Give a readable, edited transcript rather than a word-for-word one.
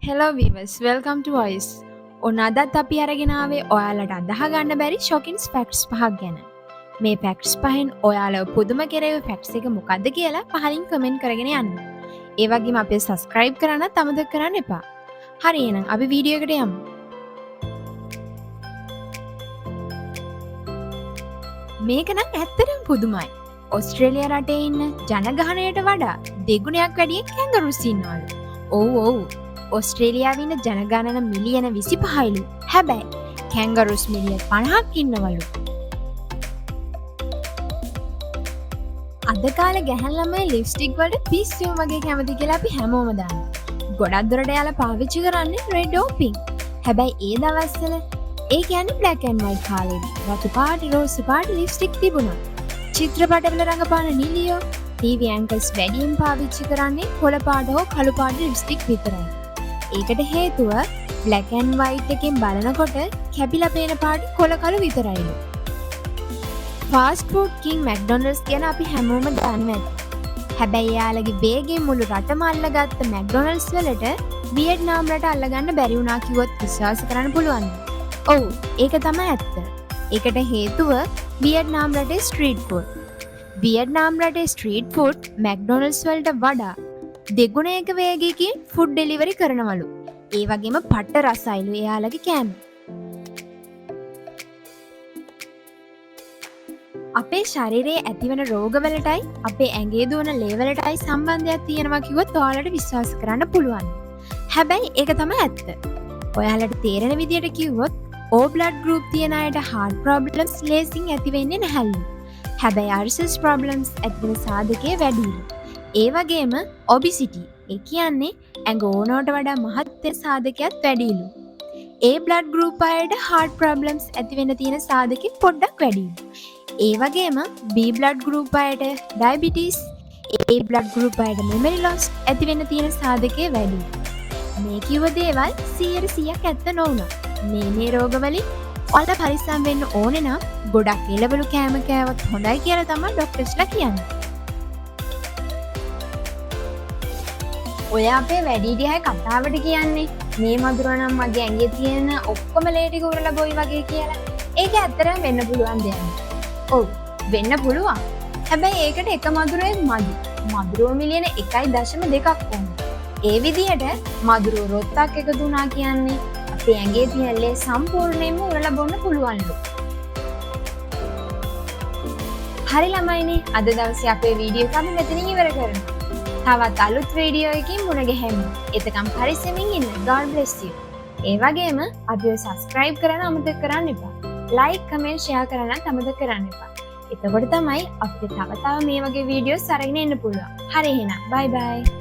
Hello viewers, welcome to Voice. ඔන්න අදත් අපි අරගෙන ආවේ ඔයාලට අදාහ ගන්න බැරි shocking facts පහක් ගැන. මේ facts පහෙන් ඔයාලව පුදුම කෙරෙවි facts එක මොකද්ද කියලා පහලින් comment කරගෙන යන්න. ඒ වගේම අපේ subscribe කරන්නත් අමතක කරන්න එපා. හරි එහෙනම් අපි වීඩියෝ එකට යමු. මේක නම් ඇත්තටම පුදුමයි. ඕස්ට්‍රේලියා රටේ ඉන්න ජනගහනයට වඩා දෙගුණයක් වැඩිය කැංගරුස් ඉන්නවලු. ඔව් ඔස්ට්‍රේලියාවේ ඉන්න ජනගණන මිලියන 25ලු. හැබැයි කැංගරුස් මිලියන 50ක් ඉන්නවලු. අද කාලේ ගැහැණු ළමයි ලිප්ස්ටික් වලට පිස්සුම වගේ කැමති කියලා අපි හැමෝම දන්නවා. ගොඩක් දුරට යාලා පාවිච්චි කරන්නේ රෙඩ් or pink. හැබැයි ඒ දවස්වල ඒ කියන්නේ black and white කාලේදී රතු පාට රෝස් පාට ලිප්ස්ටික් තිබුණා. චිත්‍රපටවල රඟපාන නිලියෝ TV ඇන්කර්ස් වැඩියෙන් පාවිච්චි කරන්නේ කොළ පාට හෝ කළු පාට ලිප්ස්ටික් විතරයි. ඒකට හේතුව black and white එකෙන් බලනකොට කැපිලා පේන පාට කොළ කළු විතරයිලු. fast food king McDonald's ගැන අපි හැමෝම දන්නවා ඇති. හැබැයි යාළගේ වේගයෙන් මුළු රටම අල්ලගත්ත McDonald's වලට වියට්නාම් රට අල්ලගන්න බැරි වුණා කිව්වොත් විශ්වාස කරන්න පුළුවන්ද? ඔව්, ඒක තමයි ඇත්ත. ඒකට හේතුව වියට්නාම් රටේ ස්ට්‍රීට් ෆුඩ්. වියට්නාම් රටේ ස්ට්‍රීට් ෆුඩ් McDonald's වලට වඩා දෙගුණයක වේගයකින් ෆුඩ් ඩෙලිවරි කරනවලු. ඒ වගේම පට්ට රසයිලු එයාලගේ කෑම. අපේ ශරීරයේ ඇතිවන රෝගවලටයි අපේ ඇඟේ දුවන ලේ වලටයි සම්බන්ධයක් තියෙනවා කිව්වොත් ඔයාලට විශ්වාස කරන්න පුළුවන්. හැබැයි ඒක තමයි ඇත්ත. ඔයාලට තේරෙන විදියට කිව්වොත් O blood group තියෙන අයට heart problems ලේසින් ඇති වෙන්නේ නැහැලු. හැබැයි ulcers problems ඇතිවෙන සාධකයේ වැඩිලු. ඒ වගේම obesity, ඒ කියන්නේ ඇඟ ඕනවට වඩා මහත් වෙන සාධකයක් වැඩිලු. A blood group අයට heart problems ඇති වෙන්න තියෙන සාධකෙ පොඩ්ඩක් වැඩිලු. ඒ වගේම B blood group අයට diabetes, A blood group අයට memory loss ඇති වෙන්න තියෙන සාධකයේ වැඩිලු. මේ කිව්ව දේවල් 100%ක් ඇත්ත නොවුණා. මේ රෝගවලින් ඔයාලා පරිස්සම් වෙන්න ඕනේ නම් ගොඩක් එළවලු කෑම කෑවොත් හොඳයි කියලා තමයි ડોක්ටර්ස්ලා කියන්නේ. ඔය අපේ වැඩිහිටියයි කතාවට කියන්නේ මේ මధుර නම් මගේ ඇඟේ තියෙන ඔක්කොම ලේ ටික උරලා බොයි වගේ කියලා. ඒක ඇත්තටම වෙන්න පුළුවන් දෙයක්. ඔව්, වෙන්න පුළුවන්. හැබැයි ඒකට එක මధుරයක් මදි. මధుරෝ මිලියන 1.2ක් ඕන. ඒ විදිහට මధుරෝ රොත්තක් එකතු වුණා කියන්නේ අපේ ඇඟේ තියෙන ලේ සම්පූර්ණයෙන්ම උරලා බොන්න පුළුවන්ලු. හරි ළමයිනේ, අද දවසේ අපේ වීඩියෝ එක අපි මෙතනින් ඉවර කරනවා. තවත් අලුත් වීඩියෝ එකකින් මුණ ගැහෙමු. එතකම් පරිස්සමින් ඉන්න. God bless you. ඒ වගේම අපිව subscribe කරන්න අමතක කරන්න එපා. like, comment, share කරන්නත් අමතක කරන්න එපා. එතකොට තමයි අපිට තව මේ වගේ වීඩියෝස් අරගෙන එන්න පුළුවන්. හරි එහෙනම් bye bye.